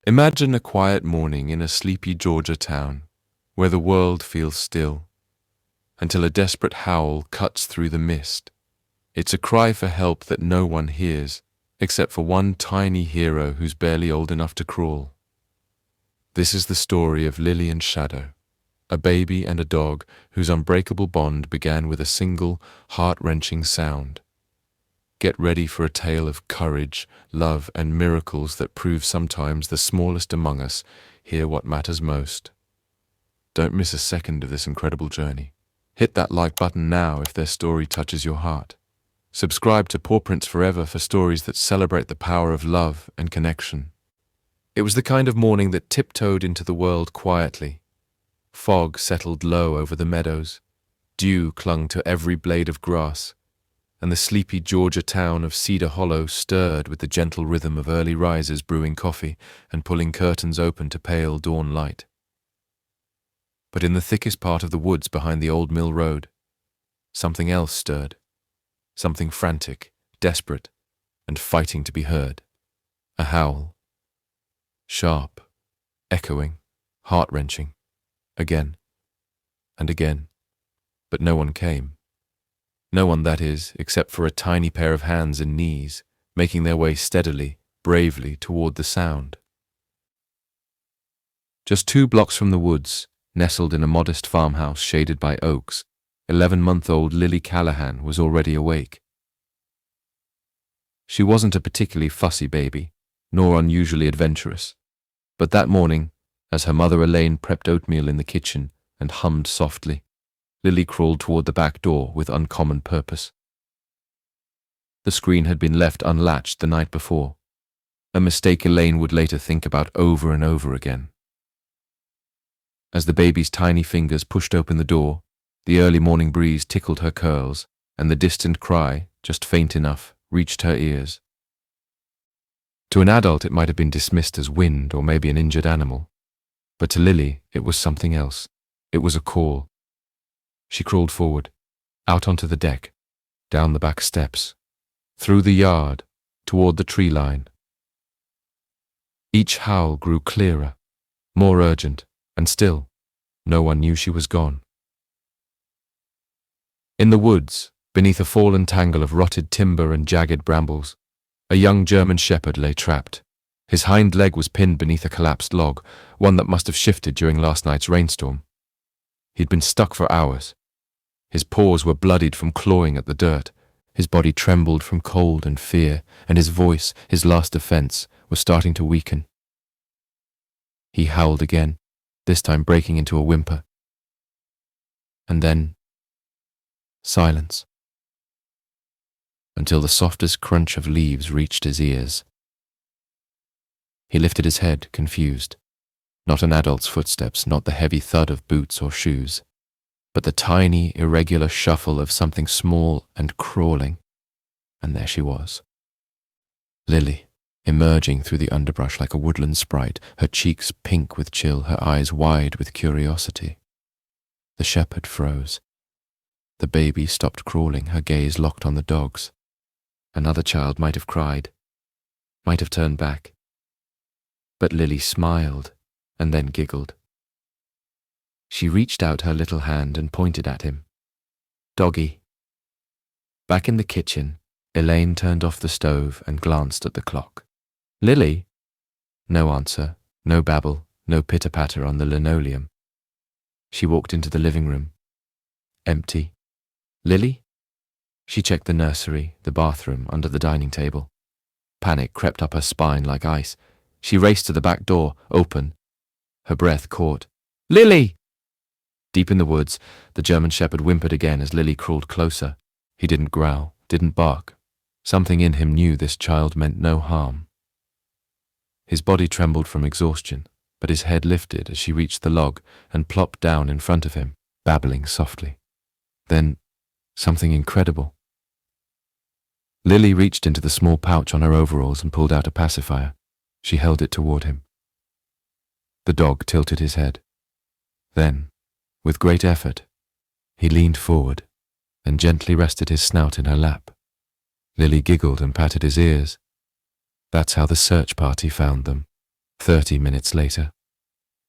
Imagine a quiet morning in a sleepy Georgia town, where the world feels still, until a desperate howl cuts through the mist. It's a cry for help that no one hears, except for one tiny hero who's barely old enough to crawl. This is the story of Lily and Shadow, a baby and a dog whose unbreakable bond began with a single, heart-wrenching sound. Get ready for a tale of courage, love, and miracles that prove sometimes the smallest among us hear what matters most. Don't miss a second of this incredible journey. Hit that like button now if their story touches your heart. Subscribe to Pawprints forever for stories that celebrate the power of love and connection. It was the kind of morning that tiptoed into the world quietly. Fog settled low over the meadows. Dew clung to every blade of grass, and the sleepy Georgia town of Cedar Hollow stirred with the gentle rhythm of early risers brewing coffee and pulling curtains open to pale dawn light. But in the thickest part of the woods behind the old mill road, something else stirred. Something frantic, desperate, and fighting to be heard. A howl. Sharp, echoing, heart-wrenching. Again, and again. But no one came. No one, that is, except for a tiny pair of hands and knees, making their way steadily, bravely toward the sound. Just 2 blocks from the woods, nestled in a modest farmhouse shaded by oaks, 11-month-old Lily Callahan was already awake. She wasn't a particularly fussy baby, nor unusually adventurous, but that morning, as her mother Elaine prepped oatmeal in the kitchen and hummed softly, Lily crawled toward the back door with uncommon purpose. The screen had been left unlatched the night before, a mistake Elaine would later think about over and over again. As the baby's tiny fingers pushed open the door, the early morning breeze tickled her curls, and the distant cry, just faint enough, reached her ears. To an adult it might have been dismissed as wind or maybe an injured animal, but to Lily it was something else. It was a call. She crawled forward, out onto the deck, down the back steps, through the yard, toward the tree line. Each howl grew clearer, more urgent, and still, no one knew she was gone. In the woods, beneath a fallen tangle of rotted timber and jagged brambles, a young German shepherd lay trapped. His hind leg was pinned beneath a collapsed log, one that must have shifted during last night's rainstorm. He'd been stuck for hours. His paws were bloodied from clawing at the dirt. His body trembled from cold and fear, and his voice, his last defense, was starting to weaken. He howled again, this time breaking into a whimper. And then silence, until the softest crunch of leaves reached his ears. He lifted his head, confused. Not an adult's footsteps, not the heavy thud of boots or shoes, but the tiny, irregular shuffle of something small and crawling. And there she was. Lily, emerging through the underbrush like a woodland sprite, her cheeks pink with chill, her eyes wide with curiosity. The shepherd froze. The baby stopped crawling, her gaze locked on the dogs. Another child might have cried, might have turned back. But Lily smiled and then giggled. She reached out her little hand and pointed at him. Doggy. Back in the kitchen, Elaine turned off the stove and glanced at the clock. Lily? No answer, no babble, no pitter-patter on the linoleum. She walked into the living room. Empty. Lily? She checked the nursery, the bathroom, under the dining table. Panic crept up her spine like ice. She raced to the back door, open. Her breath caught. Lily! Deep in the woods, the German shepherd whimpered again as Lily crawled closer. He didn't growl, didn't bark. Something in him knew this child meant no harm. His body trembled from exhaustion, but his head lifted as she reached the log and plopped down in front of him, babbling softly. Then, something incredible. Lily reached into the small pouch on her overalls and pulled out a pacifier. She held it toward him. The dog tilted his head. Then, with great effort, he leaned forward and gently rested his snout in her lap. Lily giggled and patted his ears. That's how the search party found them. 30 minutes later.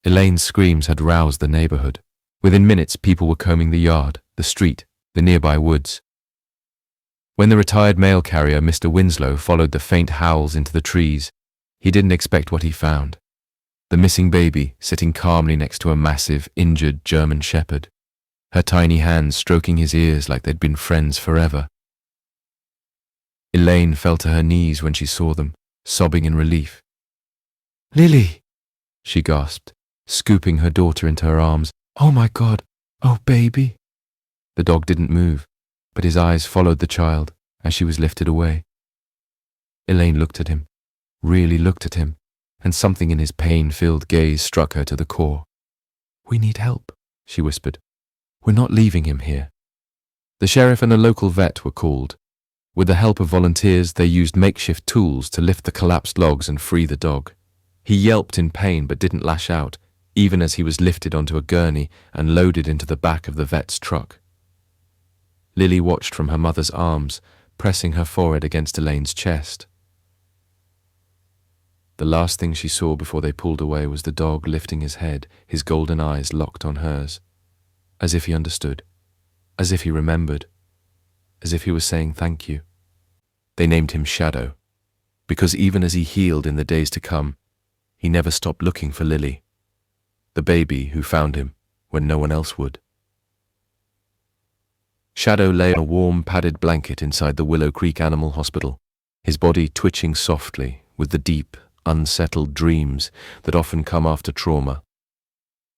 Elaine's screams had roused the neighborhood. Within minutes, people were combing the yard, the street, the nearby woods. When the retired mail carrier, Mr. Winslow, followed the faint howls into the trees, he didn't expect what he found. The missing baby sitting calmly next to a massive, injured German shepherd, her tiny hands stroking his ears like they'd been friends forever. Elaine fell to her knees when she saw them, sobbing in relief. "Lily!" she gasped, scooping her daughter into her arms. "Oh my God! Oh baby!" The dog didn't move, but his eyes followed the child as she was lifted away. Elaine looked at him, really looked at him, and something in his pain-filled gaze struck her to the core. "We need help," she whispered. "We're not leaving him here." The sheriff and a local vet were called. With the help of volunteers, they used makeshift tools to lift the collapsed logs and free the dog. He yelped in pain but didn't lash out, even as he was lifted onto a gurney and loaded into the back of the vet's truck. Lily watched from her mother's arms, pressing her forehead against Elaine's chest. The last thing she saw before they pulled away was the dog lifting his head, his golden eyes locked on hers, as if he understood, as if he remembered, as if he was saying thank you. They named him Shadow, because even as he healed in the days to come, he never stopped looking for Lily, the baby who found him when no one else would. Shadow lay on a warm, padded blanket inside the Willow Creek Animal Hospital, his body twitching softly with the deep, unsettled dreams that often come after trauma.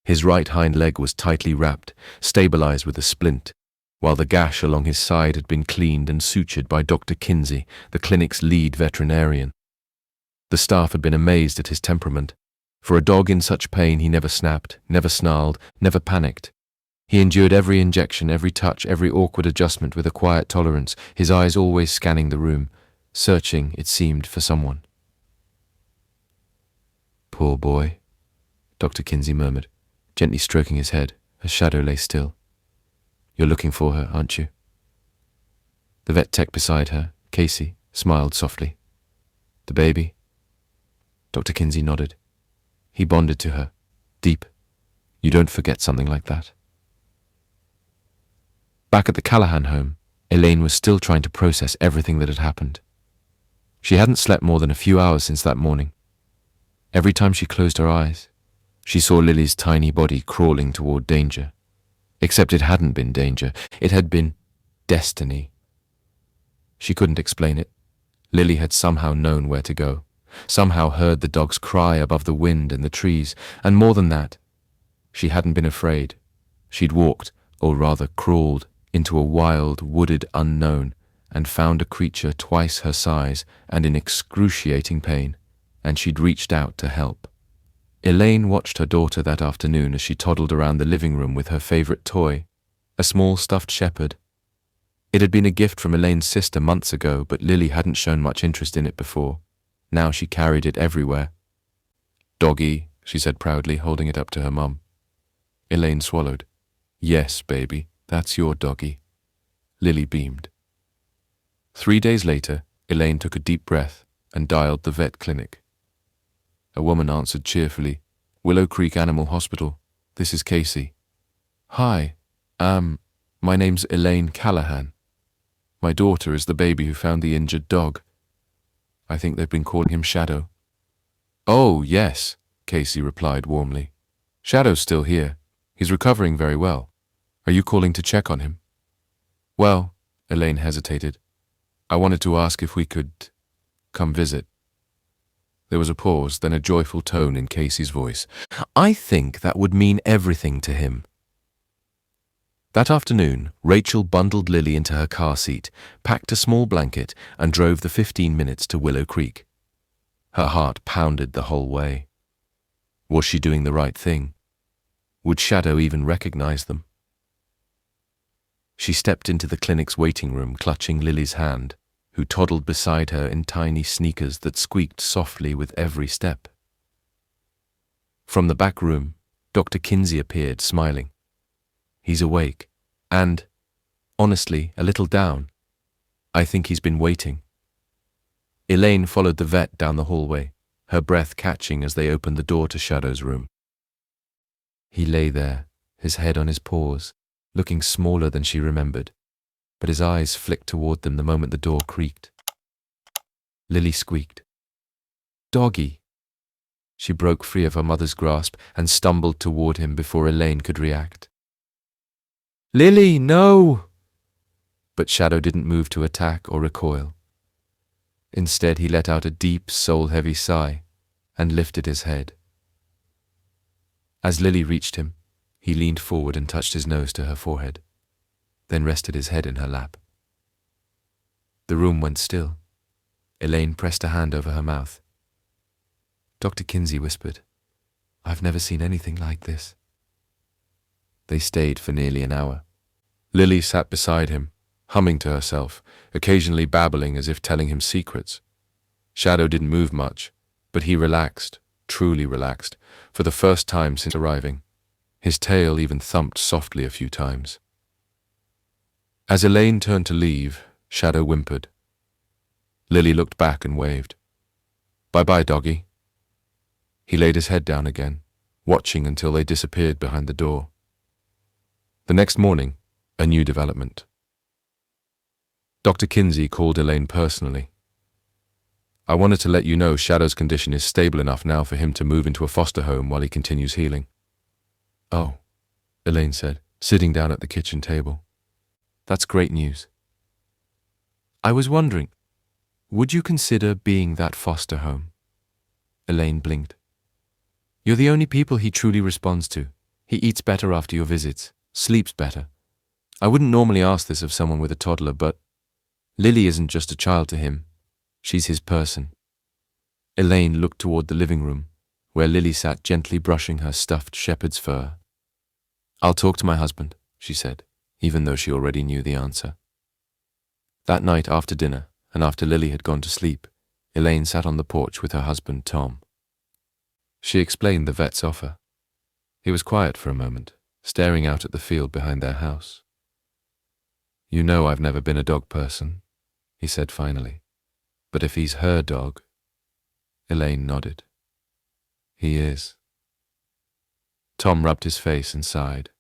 His right hind leg was tightly wrapped, stabilized with a splint, while the gash along his side had been cleaned and sutured by Dr. Kinsey, the clinic's lead veterinarian. The staff had been amazed at his temperament. For a dog in such pain, he never snapped, never snarled, never panicked. He endured every injection, every touch, every awkward adjustment with a quiet tolerance, his eyes always scanning the room, searching, it seemed, for someone. "Poor boy," Dr. Kinsey murmured, gently stroking his head as Shadow lay still. "You're looking for her, aren't you?" The vet tech beside her, Casey, smiled softly. "The baby?" Dr. Kinsey nodded. He bonded to her. Deep. You don't forget something like that. Back at the Callahan home, Elaine was still trying to process everything that had happened. She hadn't slept more than a few hours since that morning. Every time she closed her eyes, she saw Lily's tiny body crawling toward danger. Except it hadn't been danger. It had been destiny. She couldn't explain it. Lily had somehow known where to go, somehow heard the dog's cry above the wind and the trees, and more than that, she hadn't been afraid. She'd walked, or rather crawled, into a wild, wooded unknown and found a creature twice her size and in excruciating pain, and she'd reached out to help. Elaine watched her daughter that afternoon as she toddled around the living room with her favorite toy, a small stuffed shepherd. It had been a gift from Elaine's sister months ago, but Lily hadn't shown much interest in it before. Now she carried it everywhere. "Doggy," she said proudly, holding it up to her mum. Elaine swallowed. "Yes, baby, that's your doggy." Lily beamed. 3 days later, Elaine took a deep breath and dialed the vet clinic. A woman answered cheerfully. "Willow Creek Animal Hospital. This is Casey." "Hi, my name's Elaine Callahan. My daughter is the baby who found the injured dog. I think they've been calling him Shadow." "Oh, yes," Casey replied warmly. "Shadow's still here. He's recovering very well. Are you calling to check on him?" "Well," Elaine hesitated, "I wanted to ask if we could come visit." There was a pause, then a joyful tone in Casey's voice. "I think that would mean everything to him." That afternoon, Rachel bundled Lily into her car seat, packed a small blanket, and drove the 15 minutes to Willow Creek. Her heart pounded the whole way. Was she doing the right thing? Would Shadow even recognize them? She stepped into the clinic's waiting room, clutching Lily's hand, who toddled beside her in tiny sneakers that squeaked softly with every step. From the back room, Dr. Kinsey appeared, smiling. He's awake, and, honestly, a little down. I think he's been waiting. Elaine followed the vet down the hallway. her breath catching as they opened the door to Shadow's room. He lay there, his head on his paws, looking smaller than she remembered, but his eyes flicked toward them the moment the door creaked. Lily squeaked. "Doggy!" She broke free of her mother's grasp and stumbled toward him before Elaine could react. "Lily, no!" But Shadow didn't move to attack or recoil. Instead, he let out a deep, soul-heavy sigh and lifted his head. As Lily reached him, he leaned forward and touched his nose to her forehead, then rested his head in her lap. The room went still. Elaine pressed a hand over her mouth. Dr. Kinsey whispered, "I've never seen anything like this." They stayed for nearly an hour. Lily sat beside him, humming to herself, occasionally babbling as if telling him secrets. Shadow didn't move much, but he relaxed, truly relaxed, for the first time since arriving. His tail even thumped softly a few times. As Elaine turned to leave, Shadow whimpered. Lily looked back and waved. "Bye-bye, doggy." He laid his head down again, watching until they disappeared behind the door. The next morning, a new development. Dr. Kinsey called Elaine personally. "I wanted to let you know Shadow's condition is stable enough now for him to move into a foster home while he continues healing." "Oh," Elaine said, sitting down at the kitchen table. "That's great news. I was wondering, would you consider being that foster home?" Elaine blinked. "You're the only people he truly responds to. He eats better after your visits, sleeps better. I wouldn't normally ask this of someone with a toddler, but Lily isn't just a child to him. She's his person." Elaine looked toward the living room, where Lily sat gently brushing her stuffed shepherd's fur. "I'll talk to my husband," she said, even though she already knew the answer. That night after dinner, and after Lily had gone to sleep, Elaine sat on the porch with her husband, Tom. She explained the vet's offer. He was quiet for a moment, staring out at the field behind their house. "You know I've never been a dog person," he said finally. "But if he's her dog—" Elaine nodded. "He is." Tom rubbed his face and sighed.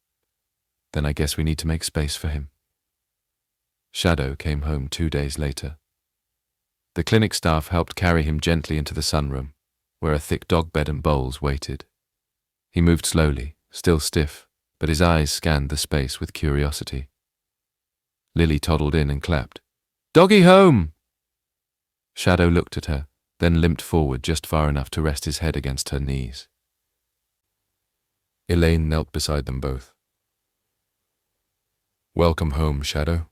"Then I guess we need to make space for him." Shadow came home 2 days later. The clinic staff helped carry him gently into the sunroom, where a thick dog bed and bowls waited. He moved slowly, still stiff, but his eyes scanned the space with curiosity. Lily toddled in and clapped. "Doggy home!" Shadow looked at her, then limped forward just far enough to rest his head against her knees. Elaine knelt beside them both. "Welcome home, Shadow."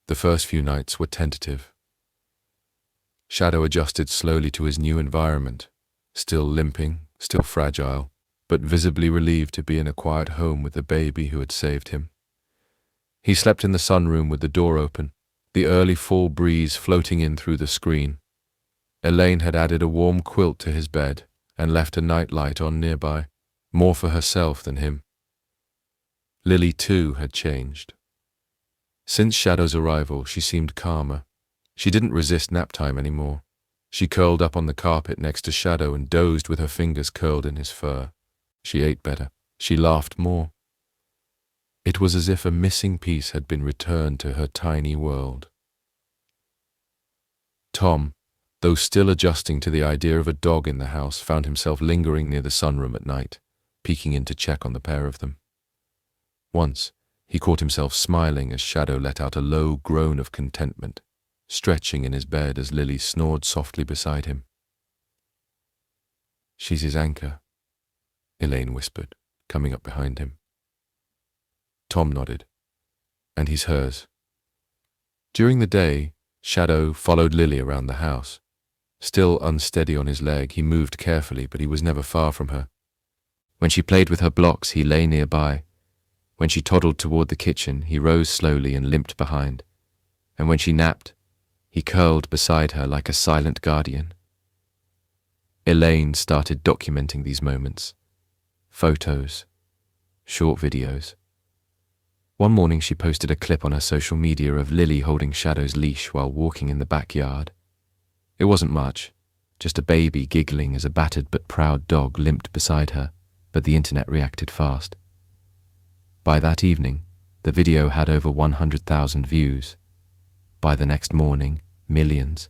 The first few nights were tentative. Shadow adjusted slowly to his new environment, still limping, still fragile, but visibly relieved to be in a quiet home with the baby who had saved him. He slept in the sunroom with the door open, the early fall breeze floating in through the screen. Elaine had added a warm quilt to his bed and left a nightlight on nearby, more for herself than him. Lily, too, had changed. Since Shadow's arrival, she seemed calmer. She didn't resist nap time anymore. She curled up on the carpet next to Shadow and dozed with her fingers curled in his fur. She ate better. She laughed more. It was as if a missing piece had been returned to her tiny world. Tom, though still adjusting to the idea of a dog in the house, found himself lingering near the sunroom at night, peeking in to check on the pair of them. Once, he caught himself smiling as Shadow let out a low groan of contentment, stretching in his bed as Lily snored softly beside him. "She's his anchor," Elaine whispered, coming up behind him. Tom nodded. "And he's hers." During the day, Shadow followed Lily around the house. Still unsteady on his leg, he moved carefully, but he was never far from her. When she played with her blocks, he lay nearby. When she toddled toward the kitchen, he rose slowly and limped behind. And when she napped, he curled beside her like a silent guardian. Elaine started documenting these moments. Photos, short videos. One morning she posted a clip on her social media of Lily holding Shadow's leash while walking in the backyard. It wasn't much, just a baby giggling as a battered but proud dog limped beside her, but the internet reacted fast. By that evening, the video had over 100,000 views. By the next morning, millions.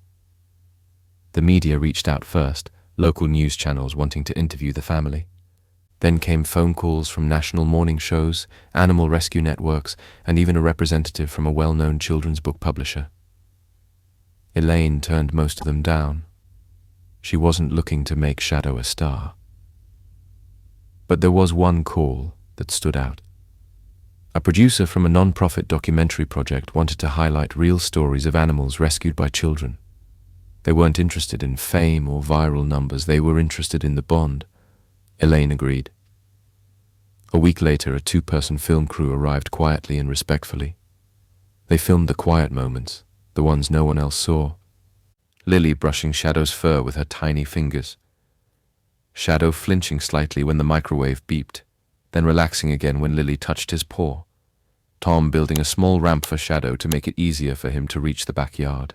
The media reached out first, local news channels wanting to interview the family. Then came phone calls from national morning shows, animal rescue networks, and even a representative from a well-known children's book publisher. Elaine turned most of them down. She wasn't looking to make Shadow a star. But there was one call that stood out. A producer from a non-profit documentary project wanted to highlight real stories of animals rescued by children. They weren't interested in fame or viral numbers, they were interested in the bond. Elaine agreed. A week later, a 2-person film crew arrived quietly and respectfully. They filmed the quiet moments, the ones no one else saw. Lily brushing Shadow's fur with her tiny fingers. Shadow flinching slightly when the microwave beeped, then relaxing again when Lily touched his paw. Tom building a small ramp for Shadow to make it easier for him to reach the backyard.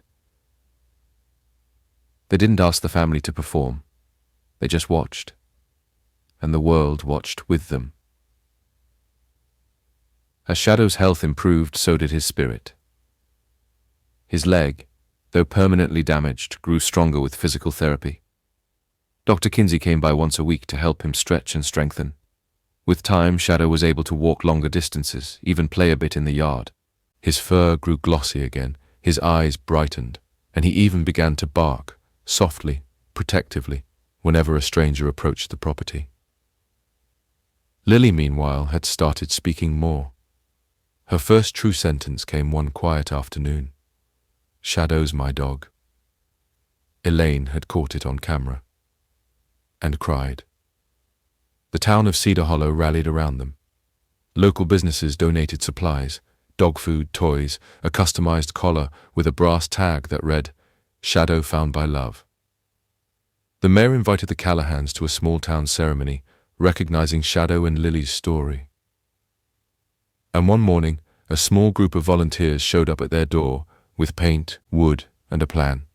They didn't ask the family to perform. They just watched. And the world watched with them. As Shadow's health improved, so did his spirit. His leg, though permanently damaged, grew stronger with physical therapy. Dr. Kinsey came by once a week to help him stretch and strengthen. With time, Shadow was able to walk longer distances, even play a bit in the yard. His fur grew glossy again, his eyes brightened, and he even began to bark, softly, protectively, whenever a stranger approached the property. Lily, meanwhile, had started speaking more. Her first true sentence came one quiet afternoon. "Shadow's my dog." Elaine had caught it on camera. And cried. The town of Cedar Hollow rallied around them. Local businesses donated supplies, dog food, toys, a customized collar with a brass tag that read, "Shadow found by love." The mayor invited the Callahans to a small-town ceremony, recognizing Shadow and Lily's story. And one morning, a small group of volunteers showed up at their door with paint, wood, and a plan.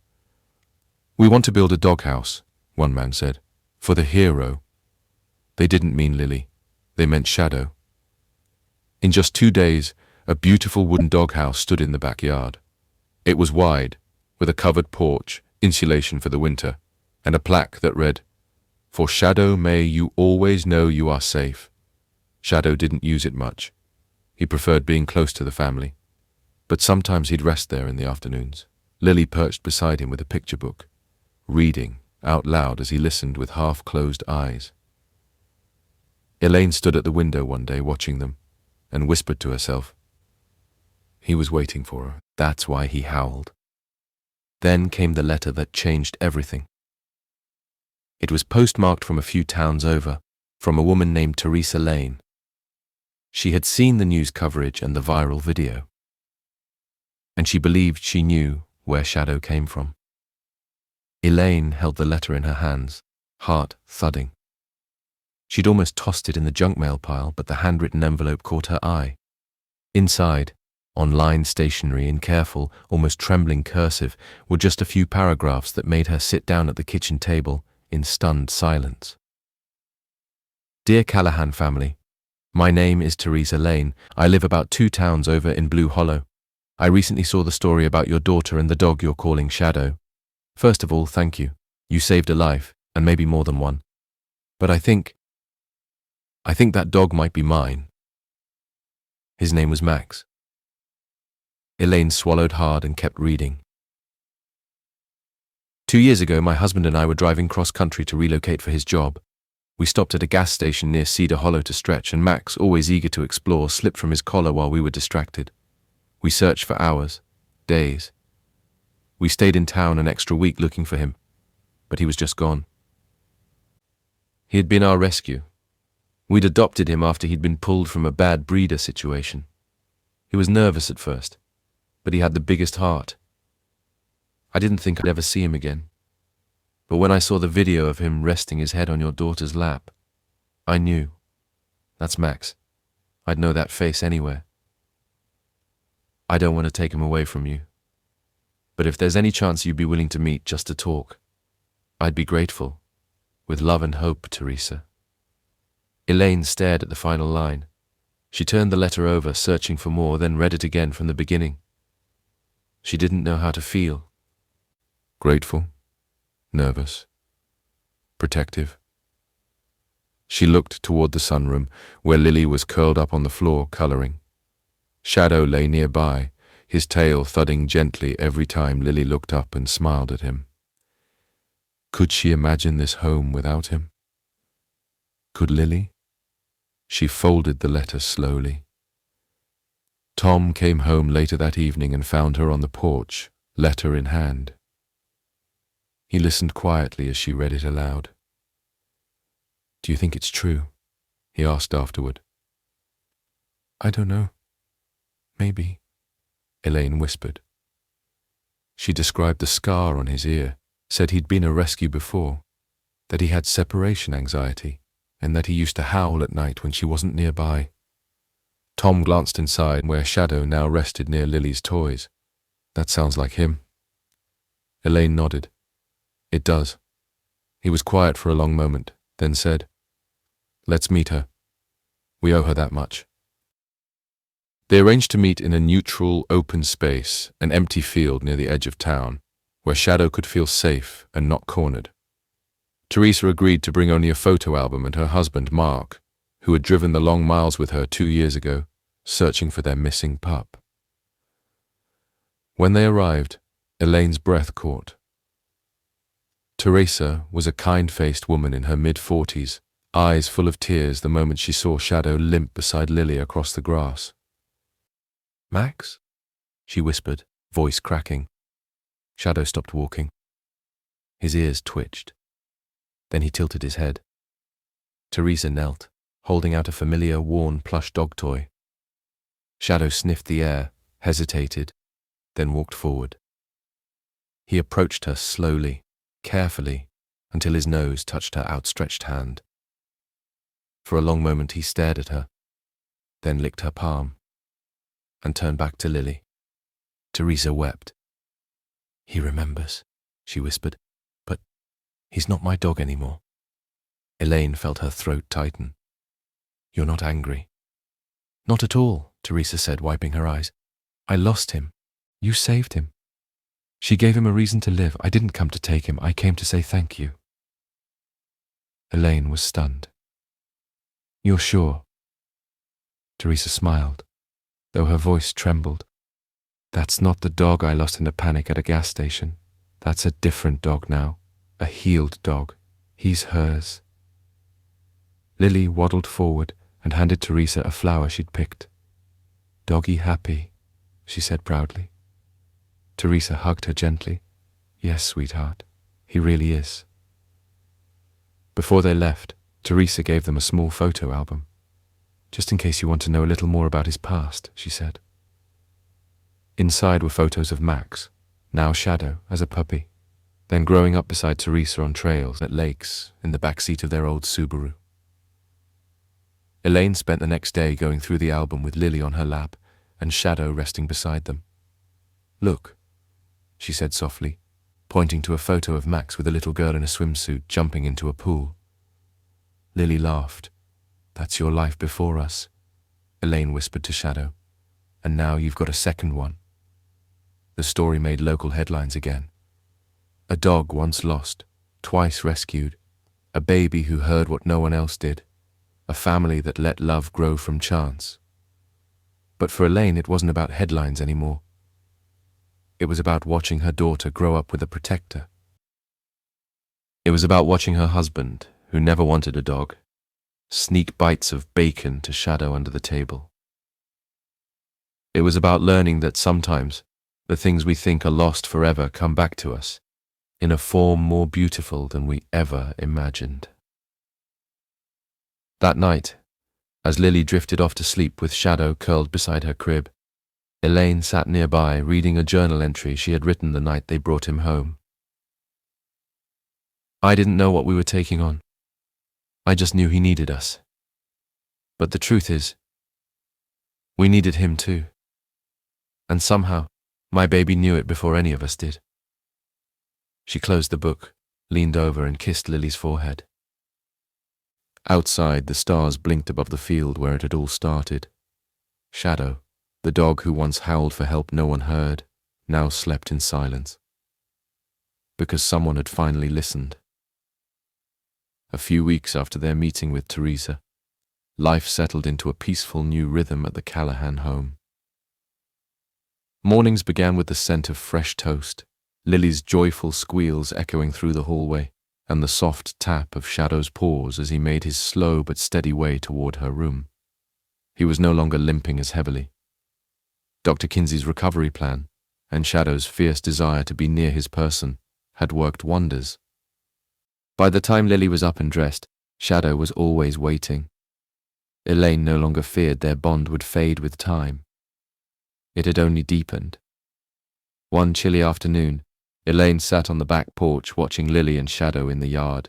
"We want to build a doghouse," one man said, "for the hero." They didn't mean Lily. They meant Shadow. In just 2 days, a beautiful wooden doghouse stood in the backyard. It was wide, with a covered porch, insulation for the winter, and a plaque that read, "For Shadow may you always know you are safe." Shadow didn't use it much. He preferred being close to the family. But sometimes he'd rest there in the afternoons. Lily perched beside him with a picture book, reading out loud as he listened with half-closed eyes. Elaine stood at the window one day watching them, and whispered to herself. He was waiting for her. That's why he howled. Then came the letter that changed everything. It was postmarked from a few towns over, from a woman named Teresa Lane. She had seen the news coverage and the viral video. And she believed she knew where Shadow came from. Elaine held the letter in her hands, heart thudding. She'd almost tossed it in the junk mail pile, but the handwritten envelope caught her eye. Inside, on line stationery in careful, almost trembling cursive, were just a few paragraphs that made her sit down at the kitchen table in stunned silence. "Dear Callahan family, my name is Teresa Lane. I live about 2 towns over in Blue Hollow. I recently saw the story about your daughter and the dog you're calling Shadow. First of all, thank you. You saved a life, and maybe more than one. But I think that dog might be mine." His name was Max. Elaine swallowed hard and kept reading. 2 years ago, my husband and I were driving cross-country to relocate for his job. We stopped at a gas station near Cedar Hollow to stretch, and Max, always eager to explore, slipped from his collar while we were distracted. We searched for hours, days. We stayed in town an extra week looking for him, but he was just gone. He had been our rescue. We'd adopted him after he'd been pulled from a bad breeder situation. He was nervous at first, but he had the biggest heart. I didn't think I'd ever see him again. But when I saw the video of him resting his head on your daughter's lap, I knew. That's Max. I'd know that face anywhere. I don't want to take him away from you. But if there's any chance you'd be willing to meet just to talk, I'd be grateful. With love and hope, Teresa. Elaine stared at the final line. She turned the letter over, searching for more, then read it again from the beginning. She didn't know how to feel. Grateful, nervous, protective. She looked toward the sunroom, where Lily was curled up on the floor, coloring. Shadow lay nearby, his tail thudding gently every time Lily looked up and smiled at him. Could she imagine this home without him? Could Lily? She folded the letter slowly. Tom came home later that evening and found her on the porch, letter in hand. He listened quietly as she read it aloud. Do you think it's true? He asked afterward. I don't know. Maybe, Elaine whispered. She described the scar on his ear, said he'd been a rescue before, that he had separation anxiety, and that he used to howl at night when she wasn't nearby. Tom glanced inside, where Shadow now rested near Lily's toys. That sounds like him. Elaine nodded. It does. He was quiet for a long moment, then said, Let's meet her. We owe her that much. They arranged to meet in a neutral, open space, an empty field near the edge of town, where Shadow could feel safe and not cornered. Teresa agreed to bring only a photo album and her husband, Mark, who had driven the long miles with her 2 years ago, searching for their missing pup. When they arrived, Elaine's breath caught. Teresa was a kind-faced woman in her mid-40s, eyes full of tears the moment she saw Shadow limp beside Lily across the grass. Max? She whispered, voice cracking. Shadow stopped walking. His ears twitched. Then he tilted his head. Teresa knelt, holding out a familiar, worn plush dog toy. Shadow sniffed the air, hesitated, then walked forward. He approached her slowly, carefully, until his nose touched her outstretched hand. For a long moment he stared at her, then licked her palm, and turned back to Lily. Teresa wept. He remembers, she whispered, but he's not my dog anymore. Elaine felt her throat tighten. You're not angry? Not at all, Teresa said, wiping her eyes. I lost him. You saved him. She gave him a reason to live. I didn't come to take him. I came to say thank you. Elaine was stunned. You're sure? Teresa smiled, though her voice trembled. That's not the dog I lost in a panic at a gas station. That's a different dog now, a healed dog. He's hers. Lily waddled forward and handed Teresa a flower she'd picked. Doggy happy, she said proudly. Teresa hugged her gently. Yes, sweetheart, he really is. Before they left, Teresa gave them a small photo album. Just in case you want to know a little more about his past, she said. Inside were photos of Max, now Shadow, as a puppy, then growing up beside Teresa on trails, at lakes, in the backseat of their old Subaru. Elaine spent the next day going through the album with Lily on her lap and Shadow resting beside them. Look, she said softly, pointing to a photo of Max with a little girl in a swimsuit jumping into a pool. Lily laughed. That's your life before us, Elaine whispered to Shadow. And now you've got a second one. The story made local headlines again. A dog once lost, twice rescued, a baby who heard what no one else did, a family that let love grow from chance. But for Elaine, it wasn't about headlines anymore. It was about watching her daughter grow up with a protector. It was about watching her husband, who never wanted a dog, sneak bites of bacon to Shadow under the table. It was about learning that sometimes the things we think are lost forever come back to us in a form more beautiful than we ever imagined. That night, as Lily drifted off to sleep with Shadow curled beside her crib, Elaine sat nearby reading a journal entry she had written the night they brought him home. I didn't know what we were taking on. I just knew he needed us. But the truth is, we needed him too. And somehow, my baby knew it before any of us did. She closed the book, leaned over and kissed Lily's forehead. Outside, the stars blinked above the field where it had all started. Shadow, the dog who once howled for help no one heard, now slept in silence. Because someone had finally listened. A few weeks after their meeting with Teresa, life settled into a peaceful new rhythm at the Callahan home. Mornings began with the scent of fresh toast, Lily's joyful squeals echoing through the hallway, and the soft tap of Shadow's paws as he made his slow but steady way toward her room. He was no longer limping as heavily. Dr. Kinsey's recovery plan, and Shadow's fierce desire to be near his person, had worked wonders. By the time Lily was up and dressed, Shadow was always waiting. Elaine no longer feared their bond would fade with time. It had only deepened. One chilly afternoon, Elaine sat on the back porch watching Lily and Shadow in the yard.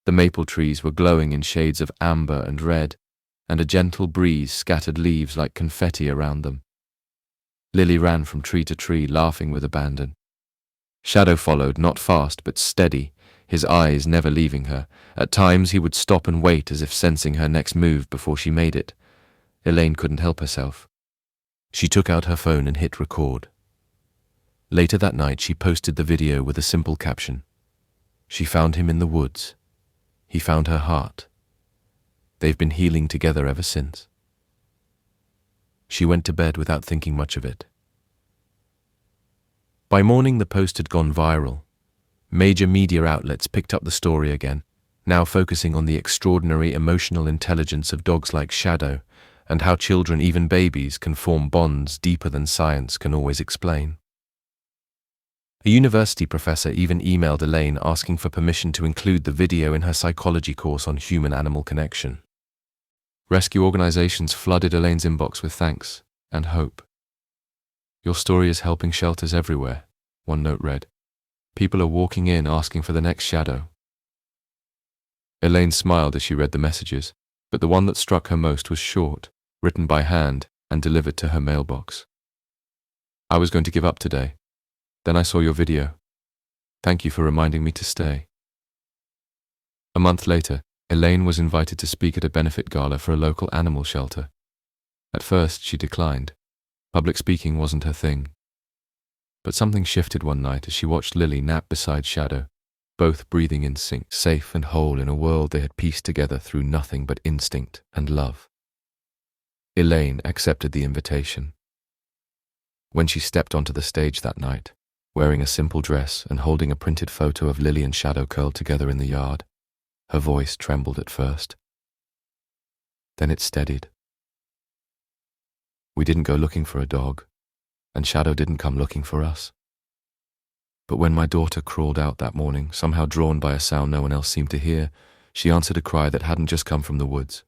The maple trees were glowing in shades of amber and red, and a gentle breeze scattered leaves like confetti around them. Lily ran from tree to tree, laughing with abandon. Shadow followed, not fast but steady, his eyes never leaving her. At times he would stop and wait as if sensing her next move before she made it. Elaine couldn't help herself. She took out her phone and hit record. Later that night she posted the video with a simple caption. She found him in the woods. He found her heart. They've been healing together ever since. She went to bed without thinking much of it. By morning the post had gone viral. Major media outlets picked up the story again, now focusing on the extraordinary emotional intelligence of dogs like Shadow, and how children, even babies, can form bonds deeper than science can always explain. A university professor even emailed Elaine asking for permission to include the video in her psychology course on human-animal connection. Rescue organizations flooded Elaine's inbox with thanks and hope. "Your story is helping shelters everywhere," one note read. "People are walking in asking for the next Shadow." Elaine smiled as she read the messages, but the one that struck her most was short, written by hand and delivered to her mailbox. "I was going to give up today. Then I saw your video. Thank you for reminding me to stay." A month later, Elaine was invited to speak at a benefit gala for a local animal shelter. At first, she declined. Public speaking wasn't her thing. But something shifted one night as she watched Lily nap beside Shadow, both breathing in sync, safe and whole in a world they had pieced together through nothing but instinct and love. Elaine accepted the invitation. When she stepped onto the stage that night, wearing a simple dress and holding a printed photo of Lily and Shadow curled together in the yard, her voice trembled at first. Then it steadied. "We didn't go looking for a dog, and Shadow didn't come looking for us. But when my daughter crawled out that morning, somehow drawn by a sound no one else seemed to hear, she answered a cry that hadn't just come from the woods.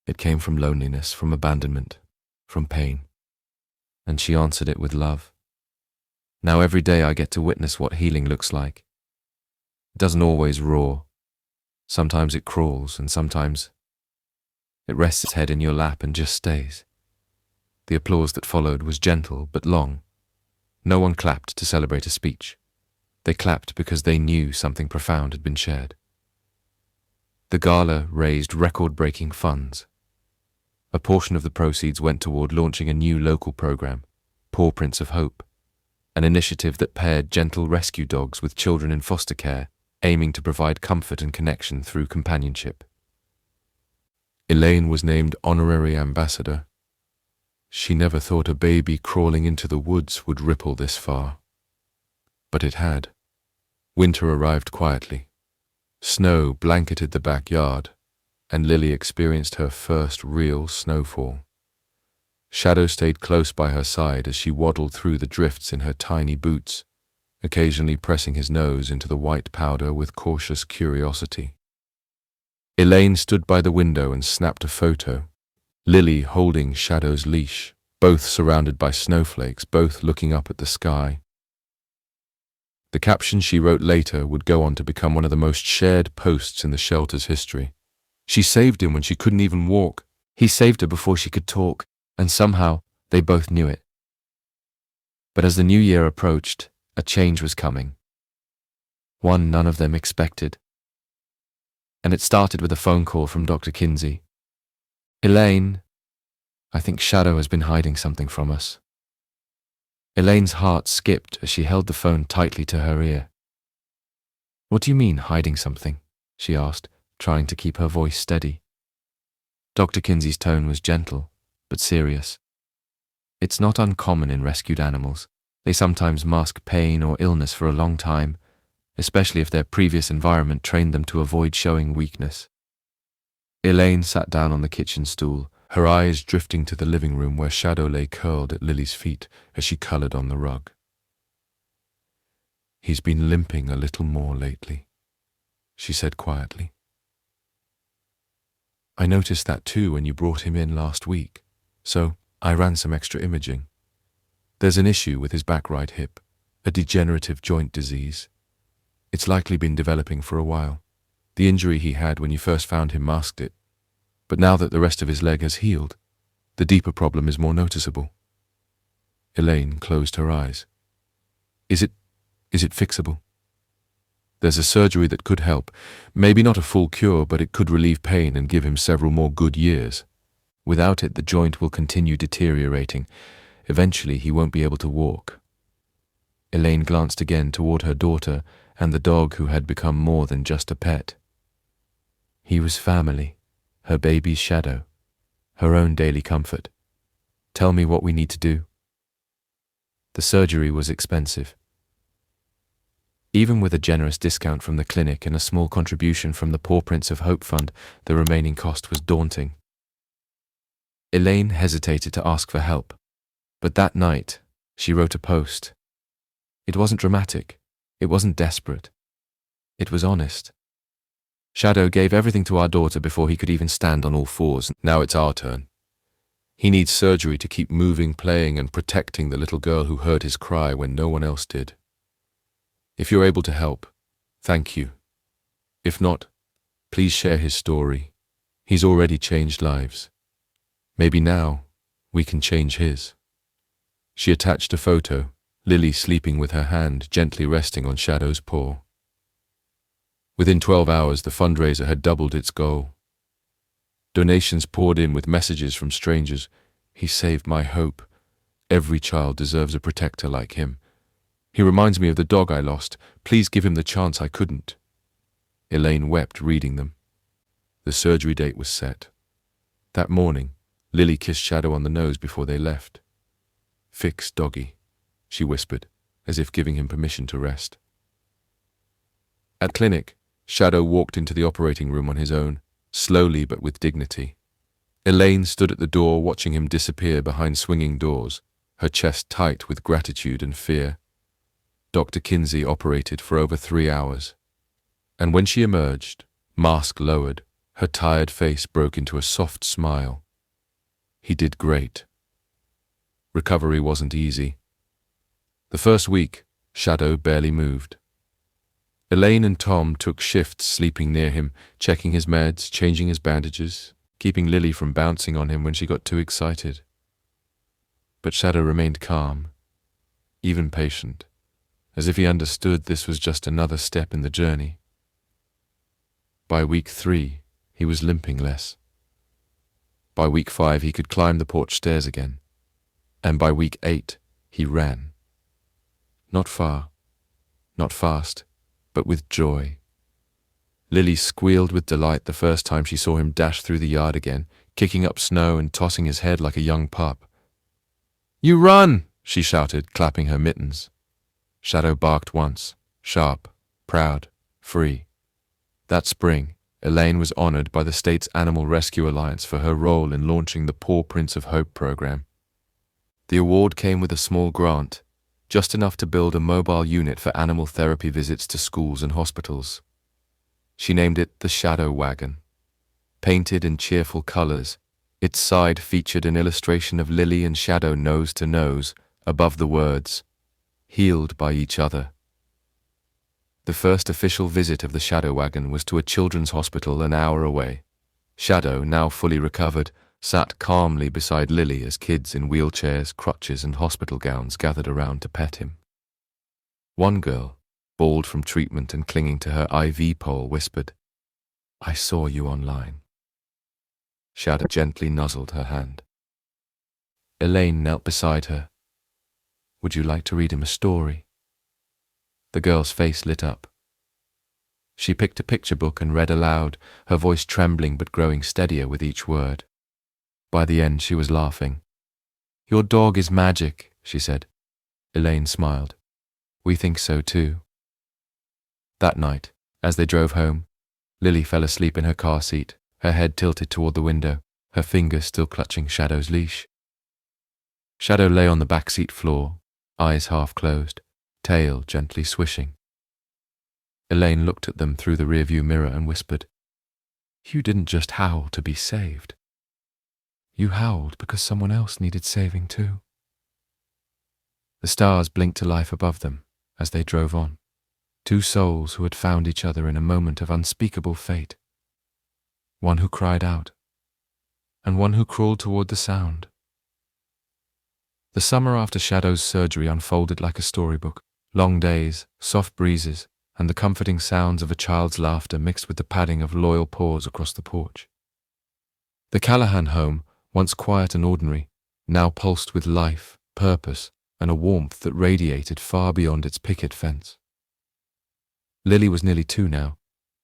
It came from loneliness, from abandonment, from pain. And she answered it with love. Now every day I get to witness what healing looks like. It doesn't always roar. Sometimes it crawls, and sometimes it rests its head in your lap and just stays." The applause that followed was gentle but long. No one clapped to celebrate a speech. They clapped because they knew something profound had been shared. The gala raised record-breaking funds. A portion of the proceeds went toward launching a new local program, Pawprints of Hope, an initiative that paired gentle rescue dogs with children in foster care, aiming to provide comfort and connection through companionship. Elaine was named honorary ambassador. She never thought a baby crawling into the woods would ripple this far. But it had. Winter arrived quietly. Snow blanketed the backyard, and Lily experienced her first real snowfall. Shadow stayed close by her side as she waddled through the drifts in her tiny boots, occasionally pressing his nose into the white powder with cautious curiosity. Elaine stood by the window and snapped a photo, Lily holding Shadow's leash, both surrounded by snowflakes, both looking up at the sky. The caption she wrote later would go on to become one of the most shared posts in the shelter's history. She saved him when she couldn't even walk. He saved her before she could talk, and somehow they both knew it. But as the new year approached, a change was coming. one none of them expected. And it started with a phone call from Dr. Kinsey. "Elaine, I think Shadow has been hiding something from us." Elaine's heart skipped as she held the phone tightly to her ear. "What do you mean, hiding something?" she asked, trying to keep her voice steady. Dr. Kinsey's tone was gentle, but serious. "It's not uncommon in rescued animals. They sometimes mask pain or illness for a long time, especially if their previous environment trained them to avoid showing weakness." Elaine sat down on the kitchen stool, her eyes drifting to the living room where Shadow lay curled at Lily's feet as she colored on the rug. "He's been limping a little more lately," she said quietly. "I noticed that too when you brought him in last week, so I ran some extra imaging. There's an issue with his back right hip, a degenerative joint disease. It's likely been developing for a while. The injury he had when you first found him masked it, but now that the rest of his leg has healed, the deeper problem is more noticeable." Elaine closed her eyes. Is it fixable?" "There's a surgery that could help. Maybe not a full cure, but it could relieve pain and give him several more good years. Without it, the joint will continue deteriorating. Eventually, he won't be able to walk." Elaine glanced again toward her daughter and the dog who had become more than just a pet. He was family, her baby's shadow, her own daily comfort. "Tell me what we need to do." The surgery was expensive. Even with a generous discount from the clinic and a small contribution from the Pawprints of Hope Fund, the remaining cost was daunting. Elaine hesitated to ask for help, but that night she wrote a post. It wasn't dramatic, it wasn't desperate. It was honest. "Shadow gave everything to our daughter before he could even stand on all fours. Now it's our turn. He needs surgery to keep moving, playing, and protecting the little girl who heard his cry when no one else did. If you're able to help, thank you. If not, please share his story. He's already changed lives. Maybe now we can change his." She attached a photo, Lily sleeping with her hand gently resting on Shadow's paw. Within 12 hours, the fundraiser had doubled its goal. Donations poured in with messages from strangers. "He saved my hope. Every child deserves a protector like him. He reminds me of the dog I lost. Please give him the chance I couldn't." Elaine wept reading them. The surgery date was set. That morning, Lily kissed Shadow on the nose before they left. "Fix, doggy," she whispered, as if giving him permission to rest. At clinic, Shadow walked into the operating room on his own, slowly but with dignity. Elaine stood at the door watching him disappear behind swinging doors, her chest tight with gratitude and fear. Dr. Kinsey operated for over 3 hours, and when she emerged, mask lowered, her tired face broke into a soft smile. He did great. Recovery wasn't easy. The first week, Shadow barely moved. Elaine and Tom took shifts sleeping near him, checking his meds, changing his bandages, keeping Lily from bouncing on him when she got too excited. But Shadow remained calm, even patient, as if he understood this was just another step in the journey. By week 3, he was limping less. By week 5, he could climb the porch stairs again. And by week 8, he ran. Not far, not fast, but with joy. Lily squealed with delight the first time she saw him dash through the yard again, kicking up snow and tossing his head like a young pup. "You run!" she shouted, clapping her mittens. Shadow barked once, sharp, proud, free. That spring, Elaine was honored by the state's Animal Rescue Alliance for her role in launching the Pawprints of Hope program. The award came with a small grant, just enough to build a mobile unit for animal therapy visits to schools and hospitals. She named it the Shadow Wagon. Painted in cheerful colors, its side featured an illustration of Lily and Shadow nose to nose, above the words, "Healed by each other." The first official visit of the Shadow Wagon was to a children's hospital an hour away. Shadow, now fully recovered, sat calmly beside Lily as kids in wheelchairs, crutches, and hospital gowns gathered around to pet him. One girl, bald from treatment and clinging to her IV pole, whispered, "I saw you online." Shadow gently nuzzled her hand. Elaine knelt beside her. "Would you like to read him a story?" The girl's face lit up. She picked a picture book and read aloud, her voice trembling but growing steadier with each word. By the end, she was laughing. "Your dog is magic," she said. Elaine smiled. "We think so too." That night, as they drove home, Lily fell asleep in her car seat, her head tilted toward the window, her fingers still clutching Shadow's leash. Shadow lay on the backseat floor, eyes half closed, tail gently swishing. Elaine looked at them through the rearview mirror and whispered, "You didn't just howl to be saved. You howled because someone else needed saving too." The stars blinked to life above them as they drove on, two souls who had found each other in a moment of unspeakable fate. One who cried out, and one who crawled toward the sound. The summer after Shadow's surgery unfolded like a storybook. Long days, soft breezes, and the comforting sounds of a child's laughter mixed with the padding of loyal paws across the porch. The Callahan home, once quiet and ordinary, now pulsed with life, purpose, and a warmth that radiated far beyond its picket fence. Lily was nearly 2 now,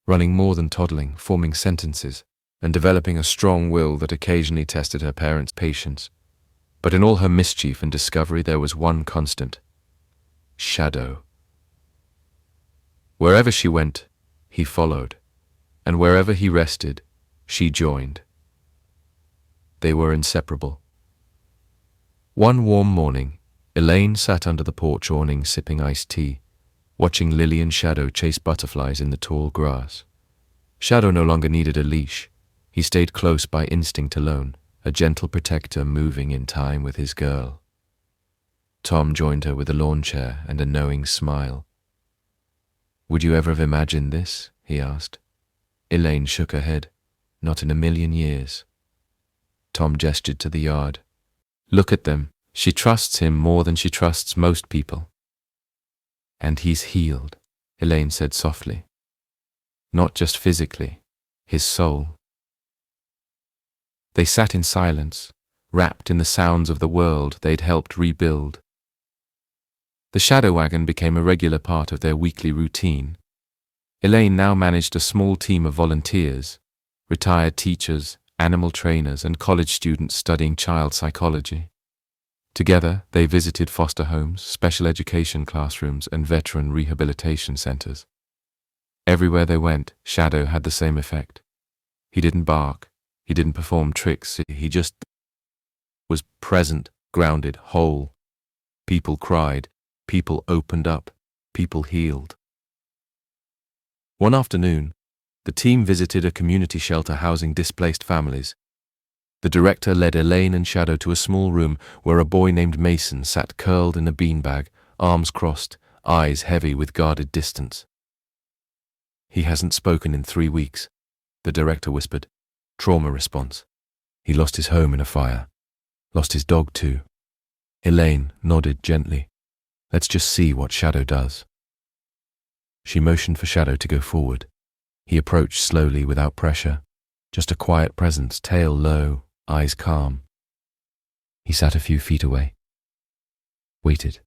running more than toddling, forming sentences, and developing a strong will that occasionally tested her parents' patience. But in all her mischief and discovery there was one constant: Shadow. Wherever she went, he followed, and wherever he rested, she joined. They were inseparable. One warm morning, Elaine sat under the porch awning sipping iced tea, watching Lily and Shadow chase butterflies in the tall grass. Shadow no longer needed a leash. He stayed close by instinct alone, a gentle protector moving in time with his girl. Tom joined her with a lawn chair and a knowing smile. "Would you ever have imagined this?" he asked. Elaine shook her head. "Not in a million years." Tom gestured to the yard. "Look at them. She trusts him more than she trusts most people." "And he's healed," Elaine said softly. "Not just physically, his soul." They sat in silence, wrapped in the sounds of the world they'd helped rebuild. The shadow wagon became a regular part of their weekly routine. Elaine now managed a small team of volunteers, retired teachers, animal trainers, and college students studying child psychology. Together, they visited foster homes, special education classrooms, and veteran rehabilitation centers. Everywhere they went, Shadow had the same effect. He didn't bark. He didn't perform tricks. He just was present, grounded, whole. People cried. People opened up. People healed. One afternoon, the team visited a community shelter housing displaced families. The director led Elaine and Shadow to a small room where a boy named Mason sat curled in a beanbag, arms crossed, eyes heavy with guarded distance. "He hasn't spoken in 3 weeks," the director whispered. "Trauma response. He lost his home in a fire. Lost his dog too." Elaine nodded gently. "Let's just see what Shadow does." She motioned for Shadow to go forward. He approached slowly without pressure, just a quiet presence, tail low, eyes calm. He sat a few feet away, waited.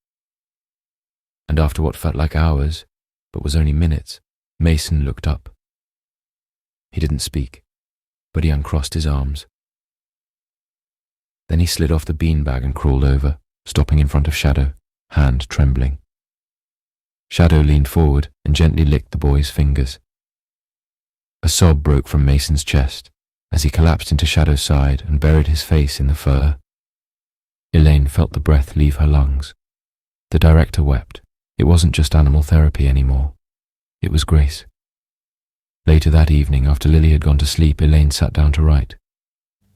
And after what felt like hours, but was only minutes, Mason looked up. He didn't speak, but he uncrossed his arms. Then he slid off the beanbag and crawled over, stopping in front of Shadow, hand trembling. Shadow leaned forward and gently licked the boy's fingers. A sob broke from Mason's chest as he collapsed into Shadow's side and buried his face in the fur. Elaine felt the breath leave her lungs. The director wept. It wasn't just animal therapy anymore. It was grace. Later that evening, after Lily had gone to sleep, Elaine sat down to write.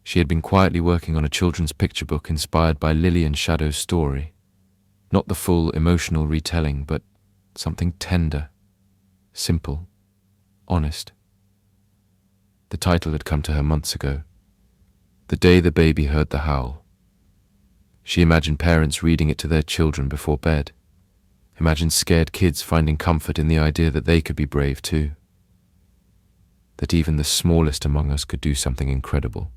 She had been quietly working on a children's picture book inspired by Lily and Shadow's story. Not the full emotional retelling, but something tender, simple, honest. The title had come to her months ago. The day the baby heard the howl. She imagined parents reading it to their children before bed. Imagine scared kids finding comfort in the idea that they could be brave too. That even the smallest among us could do something incredible.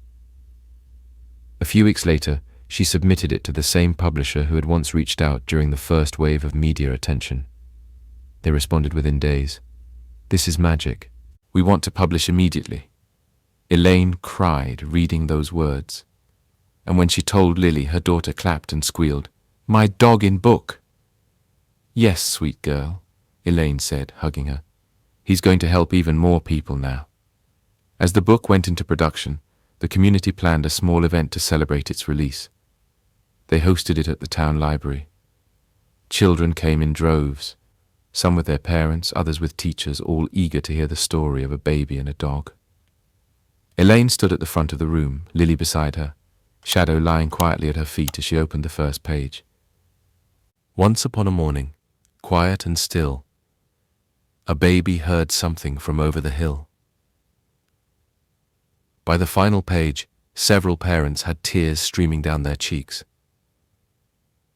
A few weeks later, she submitted it to the same publisher who had once reached out during the first wave of media attention. They responded within days. "This is magic. We want to publish immediately." Elaine cried reading those words. And when she told Lily, her daughter clapped and squealed, "My dog in book!" "Yes, sweet girl," Elaine said, hugging her. "He's going to help even more people now." As the book went into production, the community planned a small event to celebrate its release. They hosted it at the town library. Children came in droves, some with their parents, others with teachers, all eager to hear the story of a baby and a dog. Elaine stood at the front of the room, Lily beside her, Shadow lying quietly at her feet as she opened the first page. Once upon a morning, quiet and still, a baby heard something from over the hill. By the final page, several parents had tears streaming down their cheeks.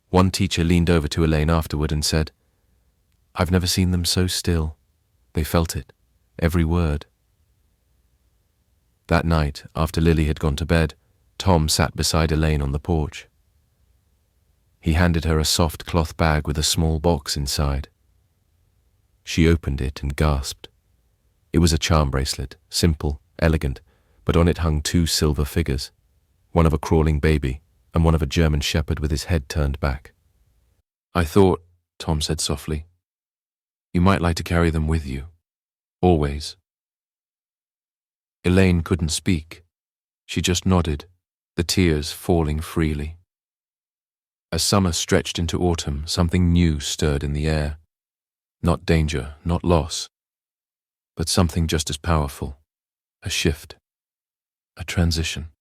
One teacher leaned over to Elaine afterward and said, "I've never seen them so still. They felt it, every word." That night, after Lily had gone to bed, Tom sat beside Elaine on the porch. He handed her a soft cloth bag with a small box inside. She opened it and gasped. It was a charm bracelet, simple, elegant, but on it hung 2 silver figures, one of a crawling baby and one of a German shepherd with his head turned back. "I thought," Tom said softly, "you might like to carry them with you. Always." Elaine couldn't speak. She just nodded, the tears falling freely. As summer stretched into autumn, something new stirred in the air. Not danger, not loss, but something just as powerful. A shift. A transition.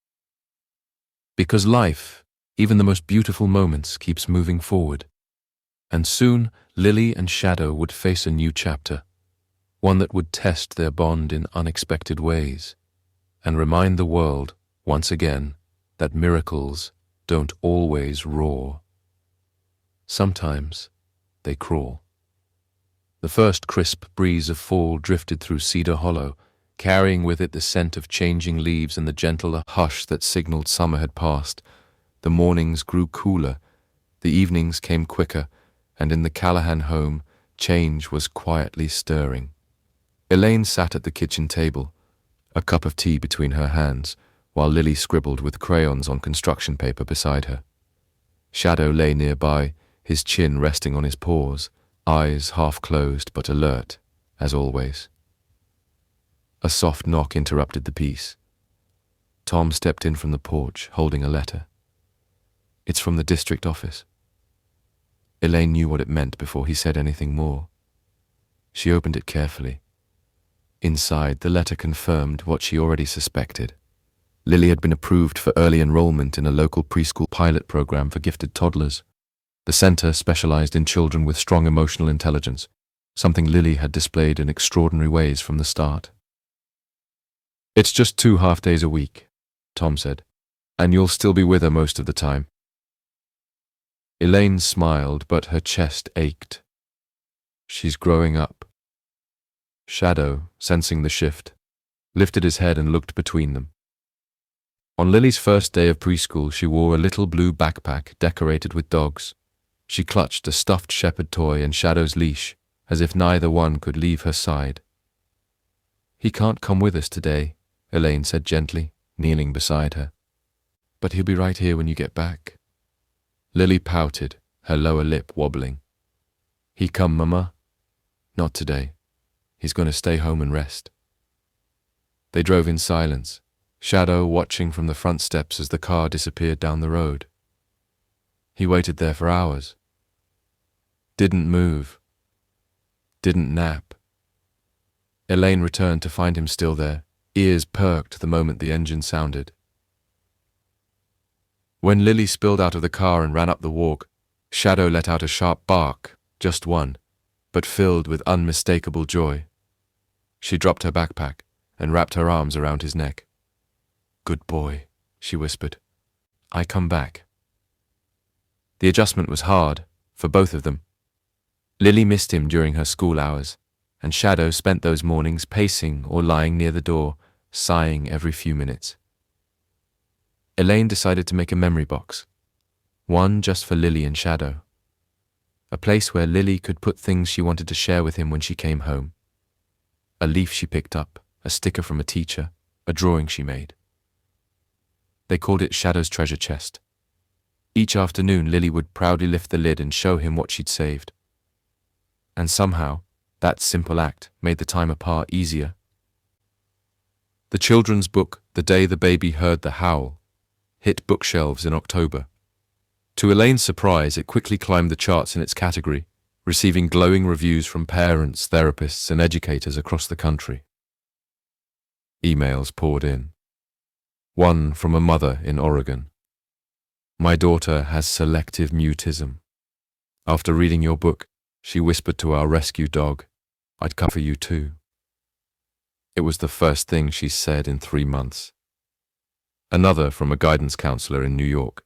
Because life, even the most beautiful moments, keeps moving forward. And soon, Lily and Shadow would face a new chapter, one that would test their bond in unexpected ways, and remind the world, once again, that miracles don't always roar. Sometimes they crawl. The first crisp breeze of fall drifted through Cedar Hollow, carrying with it the scent of changing leaves and the gentle hush that signaled summer had passed. The mornings grew cooler, the evenings came quicker, and in the Callahan home, change was quietly stirring. Elaine sat at the kitchen table, a cup of tea between her hands, while Lily scribbled with crayons on construction paper beside her. Shadow lay nearby, his chin resting on his paws, eyes half closed but alert, as always. A soft knock interrupted the peace. Tom stepped in from the porch, holding a letter. "It's from the district office." Elaine knew what it meant before he said anything more. She opened it carefully. Inside, the letter confirmed what she already suspected. Lily had been approved for early enrollment in a local preschool pilot program for gifted toddlers. The center specialized in children with strong emotional intelligence, something Lily had displayed in extraordinary ways from the start. "It's just 2 half-days a week," Tom said, "and you'll still be with her most of the time." Elaine smiled, but her chest ached. She's growing up. Shadow, sensing the shift, lifted his head and looked between them. On Lily's first day of preschool, she wore a little blue backpack decorated with dogs. She clutched a stuffed shepherd toy and Shadow's leash, as if neither one could leave her side. "He can't come with us today," Elaine said gently, kneeling beside her. "But he'll be right here when you get back." Lily pouted, her lower lip wobbling. "He come, Mama?" "Not today. He's going to stay home and rest." They drove in silence, Shadow watching from the front steps as the car disappeared down the road. He waited there for hours. Didn't move. Didn't nap. Elaine returned to find him still there, ears perked the moment the engine sounded. When Lily spilled out of the car and ran up the walk, Shadow let out a sharp bark, just one, but filled with unmistakable joy. She dropped her backpack and wrapped her arms around his neck. "Good boy," she whispered. "I come back." The adjustment was hard, for both of them. Lily missed him during her school hours, and Shadow spent those mornings pacing or lying near the door, sighing every few minutes. Elaine decided to make a memory box, one just for Lily and Shadow. A place where Lily could put things she wanted to share with him when she came home. A leaf she picked up, a sticker from a teacher, a drawing she made. They called it Shadow's treasure chest. Each afternoon, Lily would proudly lift the lid and show him what she'd saved. And somehow, that simple act made the time apart easier. The children's book, The Day the Baby Heard the Howl, hit bookshelves in October. To Elaine's surprise, it quickly climbed the charts in its category, receiving glowing reviews from parents, therapists, and educators across the country. Emails poured in. One from a mother in Oregon. My daughter has selective mutism. After reading your book, she whispered to our rescue dog, I'd come for you too. It was the first thing she said in 3 months. Another from a guidance counselor in New York.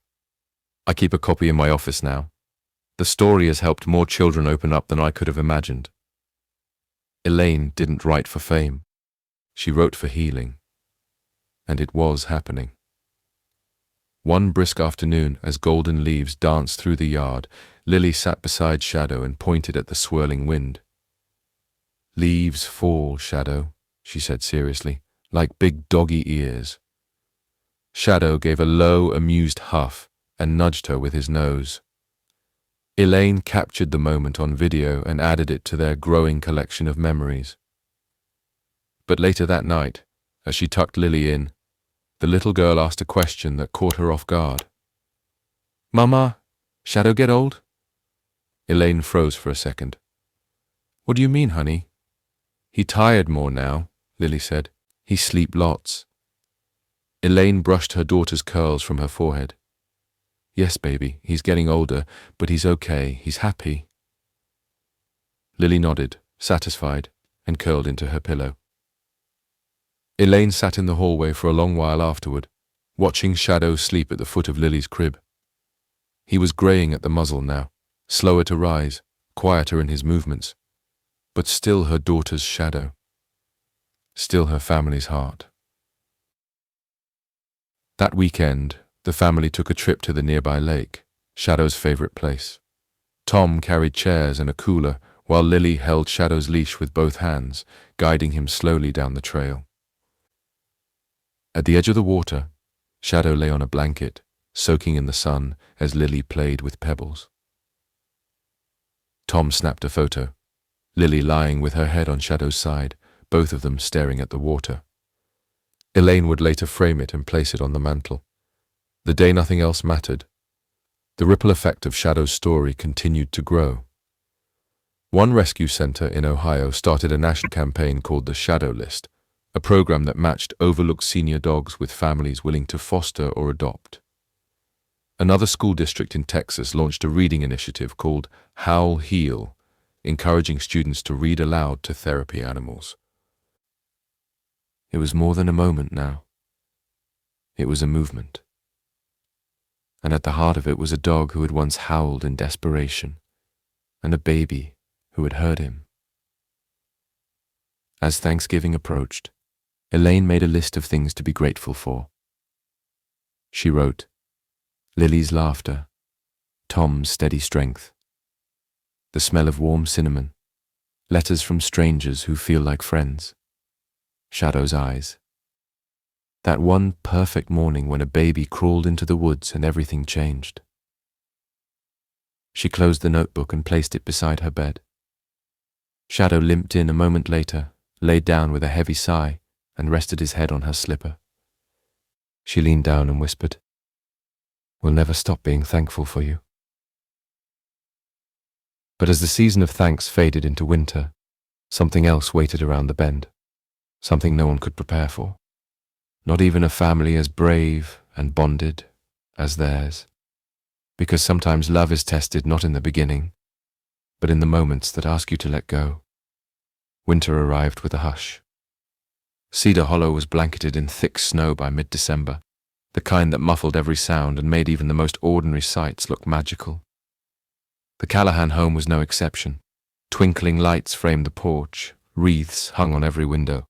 I keep a copy in my office now. The story has helped more children open up than I could have imagined. Elaine didn't write for fame. She wrote for healing. And it was happening. One brisk afternoon, as golden leaves danced through the yard, Lily sat beside Shadow and pointed at the swirling wind. Leaves fall, Shadow, she said seriously, like big doggy ears. Shadow gave a low, amused huff and nudged her with his nose. Elaine captured the moment on video and added it to their growing collection of memories. But later that night, as she tucked Lily in, the little girl asked a question that caught her off guard. Mama, Shadow get old? Elaine froze for a second. What do you mean, honey? He tired more now, Lily said. He sleep lots. Elaine brushed her daughter's curls from her forehead. Yes, baby, he's getting older, but he's okay, he's happy. Lily nodded, satisfied, and curled into her pillow. Elaine sat in the hallway for a long while afterward, watching Shadow sleep at the foot of Lily's crib. He was greying at the muzzle now, slower to rise, quieter in his movements, but still her daughter's shadow, still her family's heart. That weekend, the family took a trip to the nearby lake, Shadow's favorite place. Tom carried chairs and a cooler, while Lily held Shadow's leash with both hands, guiding him slowly down the trail. At the edge of the water, Shadow lay on a blanket, soaking in the sun as Lily played with pebbles. Tom snapped a photo, Lily lying with her head on Shadow's side, both of them staring at the water. Elaine would later frame it and place it on the mantel. The day nothing else mattered, the ripple effect of Shadow's story continued to grow. One rescue center in Ohio started a national campaign called the Shadow List, a program that matched overlooked senior dogs with families willing to foster or adopt. Another school district in Texas launched a reading initiative called Howled, encouraging students to read aloud to therapy animals. It was more than a moment now. It was a movement. And at the heart of it was a dog who had once howled in desperation, and a baby who had heard him. As Thanksgiving approached, Elaine made a list of things to be grateful for. She wrote, Lily's laughter, Tom's steady strength, the smell of warm cinnamon, letters from strangers who feel like friends, Shadow's eyes. That one perfect morning when a baby crawled into the woods and everything changed. She closed the notebook and placed it beside her bed. Shadow limped in a moment later, laid down with a heavy sigh, and rested his head on her slipper. She leaned down and whispered, We'll never stop being thankful for you. But as the season of thanks faded into winter, something else waited around the bend, something no one could prepare for. Not even a family as brave and bonded as theirs. Because sometimes love is tested not in the beginning, but in the moments that ask you to let go. Winter arrived with a hush. Cedar Hollow was blanketed in thick snow by mid-December, the kind that muffled every sound and made even the most ordinary sights look magical. The Callahan home was no exception. Twinkling lights framed the porch, wreaths hung on every window,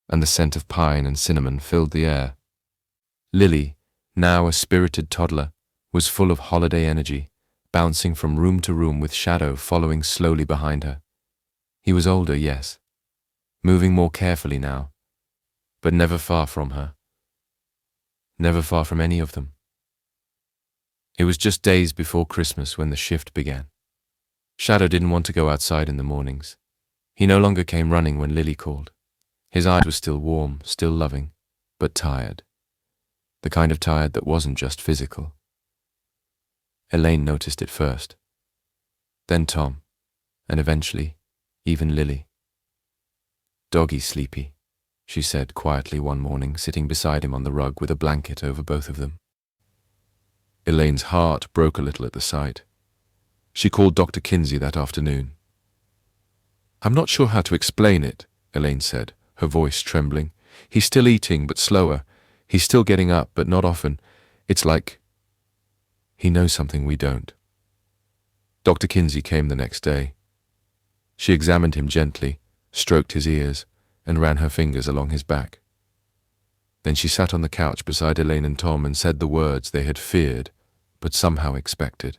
and the scent of pine and cinnamon filled the air. Lily, now a spirited toddler, was full of holiday energy, bouncing from room to room with Shadow following slowly behind her. He was older, yes, moving more carefully now, but never far from her. Never far from any of them. It was just days before Christmas when the shift began. Shadow didn't want to go outside in the mornings. He no longer came running when Lily called. His eyes were still warm, still loving, but tired. The kind of tired that wasn't just physical. Elaine noticed it first. Then Tom, and eventually, even Lily. "Doggy's sleepy," she said quietly one morning, sitting beside him on the rug with a blanket over both of them. Elaine's heart broke a little at the sight. She called Dr. Kinsey that afternoon. "I'm not sure how to explain it," Elaine said, her voice trembling. "He's still eating, but slower. He's still getting up, but not often. It's like he knows something we don't." Dr. Kinsey came the next day. She examined him gently, stroked his ears, and ran her fingers along his back. Then she sat on the couch beside Elaine and Tom and said the words they had feared, but somehow expected.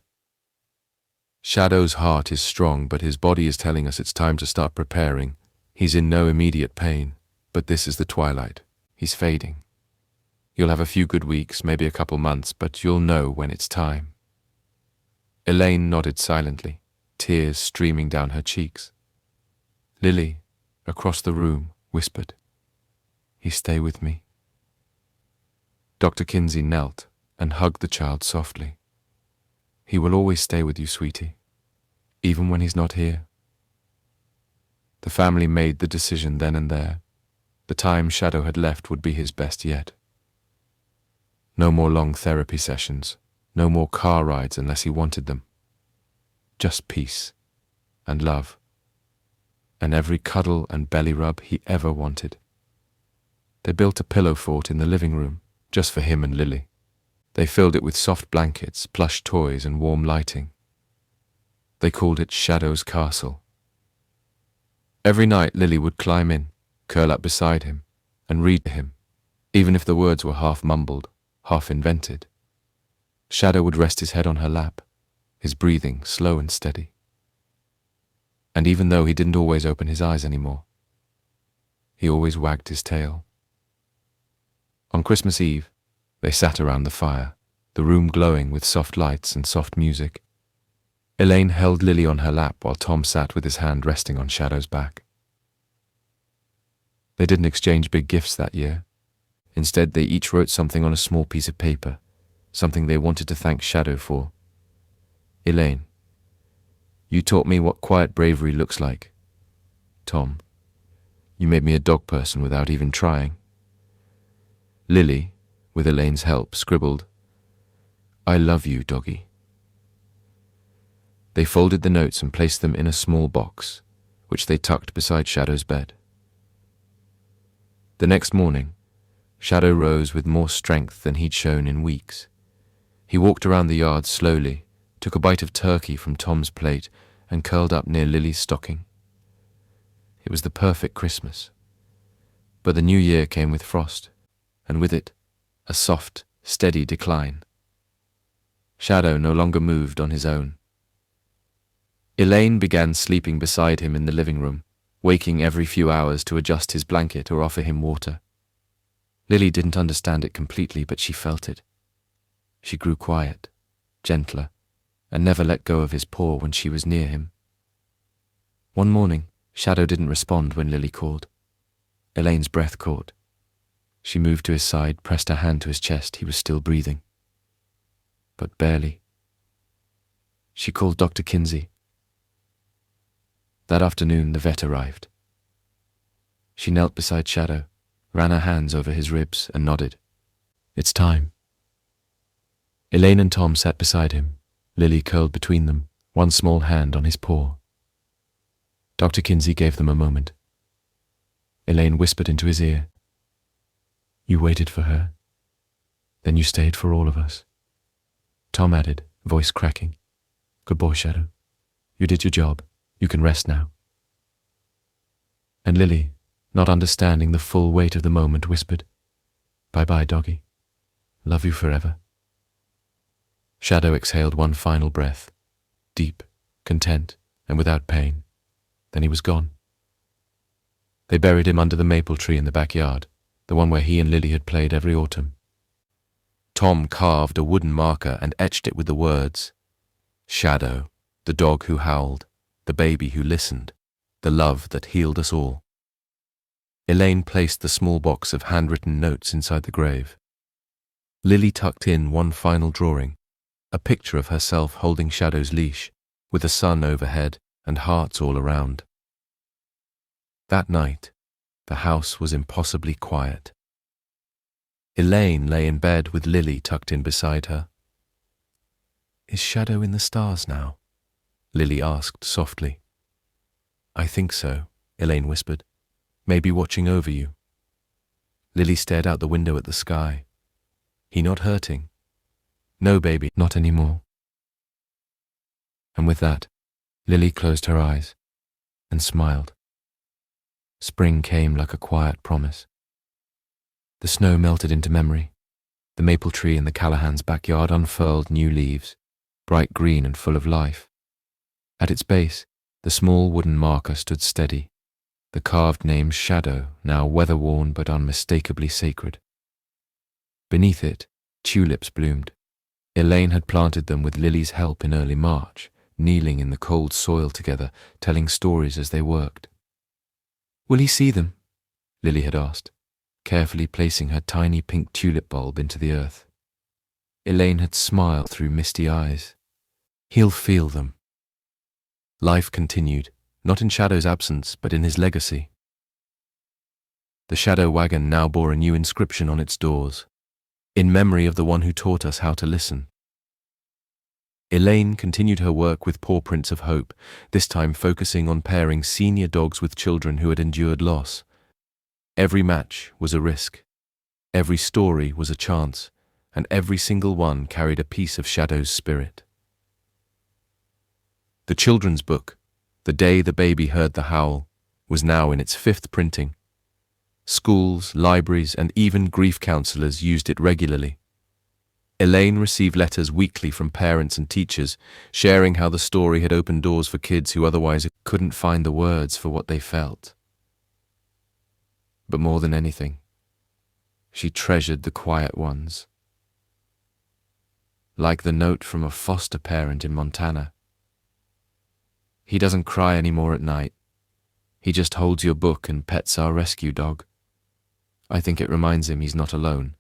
"Shadow's heart is strong, but his body is telling us it's time to start preparing. He's in no immediate pain, but this is the twilight. He's fading. You'll have a few good weeks, maybe a couple months, but you'll know when it's time." Elaine nodded silently, tears streaming down her cheeks. Lily, across the room, whispered, "He stay with me." Dr. Kinsey knelt and hugged the child softly. "He will always stay with you, sweetie, even when he's not here." The family made the decision then and there. The time Shadow had left would be his best yet. No more long therapy sessions, no more car rides unless he wanted them. Just peace and love, and every cuddle and belly rub he ever wanted. They built a pillow fort in the living room, just for him and Lily. They filled it with soft blankets, plush toys, and warm lighting. They called it Shadow's Castle. Every night Lily would climb in, curl up beside him, and read to him, even if the words were half mumbled, half invented. Shadow would rest his head on her lap, his breathing slow and steady. And even though he didn't always open his eyes anymore, he always wagged his tail. On Christmas Eve, they sat around the fire, the room glowing with soft lights and soft music. Elaine held Lily on her lap while Tom sat with his hand resting on Shadow's back. They didn't exchange big gifts that year. Instead, they each wrote something on a small piece of paper, something they wanted to thank Shadow for. "Elaine, you taught me what quiet bravery looks like. Tom, you made me a dog person without even trying." Lily, with Elaine's help, scribbled, "I love you, doggy." They folded the notes and placed them in a small box, which they tucked beside Shadow's bed. The next morning, Shadow rose with more strength than he'd shown in weeks. He walked around the yard slowly, took a bite of turkey from Tom's plate, and curled up near Lily's stocking. It was the perfect Christmas. But the new year came with frost, and with it, a soft, steady decline. Shadow no longer moved on his own. Elaine began sleeping beside him in the living room, waking every few hours to adjust his blanket or offer him water. Lily didn't understand it completely, but she felt it. She grew quiet, gentler, and never let go of his paw when she was near him. One morning, Shadow didn't respond when Lily called. Elaine's breath caught. She moved to his side, pressed her hand to his chest. He was still breathing, but barely. She called Dr. Kinsey. That afternoon, the vet arrived. She knelt beside Shadow, ran her hands over his ribs, and nodded. "It's time." Elaine and Tom sat beside him, Lily curled between them, one small hand on his paw. Dr. Kinsey gave them a moment. Elaine whispered into his ear, "You waited for her. Then you stayed for all of us." Tom added, voice cracking, "Good boy, Shadow. You did your job. You can rest now." And Lily, not understanding the full weight of the moment, whispered, "Bye-bye, doggy. Love you forever." Shadow exhaled one final breath, deep, content, and without pain. Then he was gone. They buried him under the maple tree in the backyard, the one where he and Lily had played every autumn. Tom carved a wooden marker and etched it with the words, "Shadow, the dog who howled, the baby who listened, the love that healed us all." Elaine placed the small box of handwritten notes inside the grave. Lily tucked in one final drawing, a picture of herself holding Shadow's leash, with the sun overhead and hearts all around. That night, the house was impossibly quiet. Elaine lay in bed with Lily tucked in beside her. "Is Shadow in the stars now?" Lily asked softly. "I think so," Elaine whispered. "Maybe watching over you." Lily stared out the window at the sky. "He not hurting?" "No, baby, not anymore." And with that, Lily closed her eyes and smiled. Spring came like a quiet promise. The snow melted into memory. The maple tree in the Callahan's backyard unfurled new leaves, bright green and full of life. At its base, the small wooden marker stood steady, the carved name Shadow, now weather-worn but unmistakably sacred. Beneath it, tulips bloomed. Elaine had planted them with Lily's help in early March, kneeling in the cold soil together, telling stories as they worked. "Will he see them?" Lily had asked, carefully placing her tiny pink tulip bulb into the earth. Elaine had smiled through misty eyes. "He'll feel them." Life continued, not in Shadow's absence, but in his legacy. The Shadow wagon now bore a new inscription on its doors, "In memory of the one who taught us how to listen." Elaine continued her work with Pawprints of Hope, this time focusing on pairing senior dogs with children who had endured loss. Every match was a risk, every story was a chance, and every single one carried a piece of Shadow's spirit. The children's book, The Day the Baby Heard the Howl, was now in its 5th printing. Schools, libraries, and even grief counselors used it regularly. Elaine received letters weekly from parents and teachers, sharing how the story had opened doors for kids who otherwise couldn't find the words for what they felt. But more than anything, she treasured the quiet ones. Like the note from a foster parent in Montana. "He doesn't cry anymore at night. He just holds your book and pets our rescue dog. I think it reminds him he's not alone."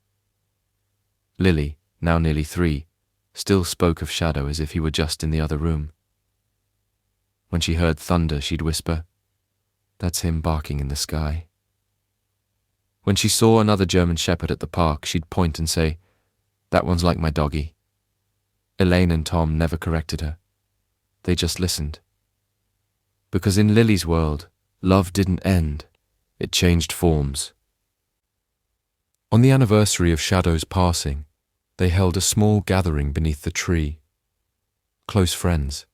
Lily, now nearly 3, still spoke of Shadow as if he were just in the other room. When she heard thunder, she'd whisper, "That's him barking in the sky." When she saw another German Shepherd at the park, she'd point and say, "That one's like my doggy." Elaine and Tom never corrected her. They just listened. Because in Lily's world, love didn't end. It changed forms. On the anniversary of Shadow's passing, they held a small gathering beneath the tree. Close friends,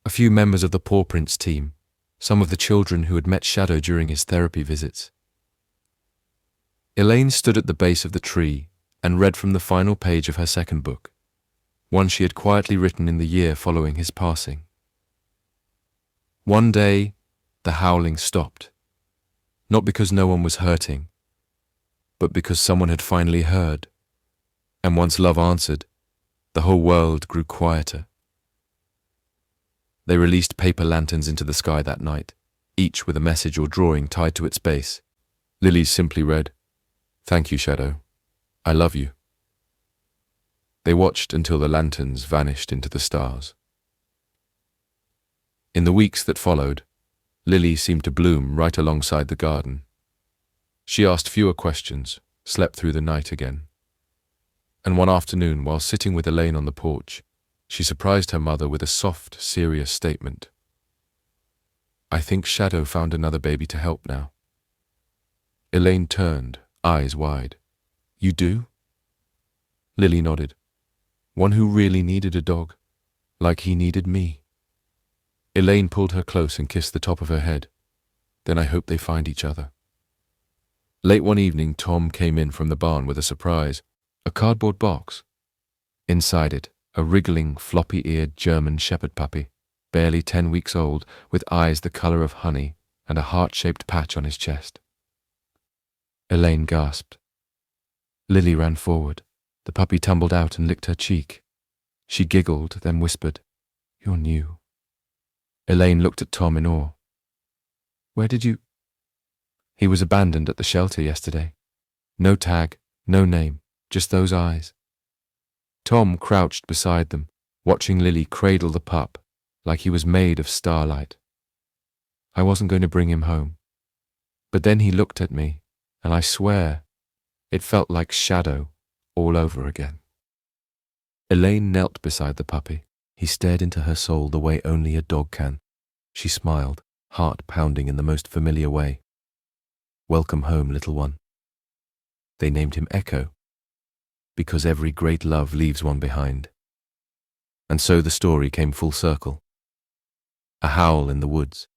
a few members of the Pawprints team, some of the children who had met Shadow during his therapy visits. Elaine stood at the base of the tree and read from the final page of her second book, one she had quietly written in the year following his passing. One day, the howling stopped, not because no one was hurting, but because someone had finally heard. And once love answered, the whole world grew quieter. They released paper lanterns into the sky that night, each with a message or drawing tied to its base. Lily's simply read, "Thank you, Shadow. I love you." They watched until the lanterns vanished into the stars. In the weeks that followed, Lily seemed to bloom right alongside the garden. She asked fewer questions, slept through the night again. And one afternoon, while sitting with Elaine on the porch, she surprised her mother with a soft, serious statement. "I think Shadow found another baby to help now." Elaine turned, eyes wide. "You do?" Lily nodded. "One who really needed a dog, like he needed me." Elaine pulled her close and kissed the top of her head. Then I hope they find each other. Late one evening, Tom came in from the barn with a surprise. A cardboard box. Inside it, a wriggling, floppy-eared German shepherd puppy, barely 10 weeks old, with eyes the colour of honey and a heart-shaped patch on his chest. Elaine gasped. Lily ran forward. The puppy tumbled out and licked her cheek. She giggled, then whispered, "You're new." Elaine looked at Tom in awe. "Where did you—" "He was abandoned at the shelter yesterday. No tag, no name, just those eyes." Tom crouched beside them, watching Lily cradle the pup like he was made of starlight. I wasn't going to bring him home. But then he looked at me, and I swear, it felt like Shadow all over again. Elaine knelt beside the puppy. He stared into her soul the way only a dog can. She smiled, heart pounding in the most familiar way. "Welcome home, little one." They named him Echo, because every great love leaves one behind. And so the story came full circle. A howl in the woods.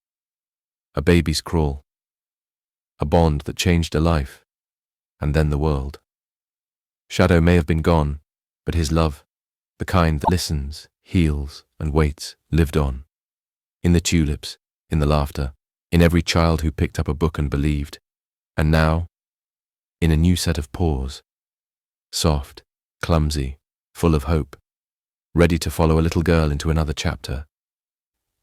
A baby's crawl. A bond that changed a life, and then the world. Shadow may have been gone, but his love, the kind that listens, heals, and waits, lived on. In the tulips, in the laughter, in every child who picked up a book and believed. And now, in a new set of paws, soft, clumsy, full of hope, ready to follow a little girl into another chapter.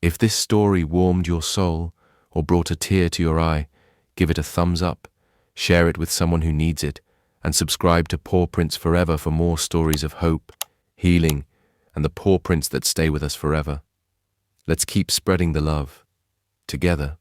If this story warmed your soul or brought a tear to your eye, give it a thumbs up, share it with someone who needs it, and subscribe to Pawprints Forever for more stories of hope, healing, and the pawprints that stay with us forever. Let's keep spreading the love, together.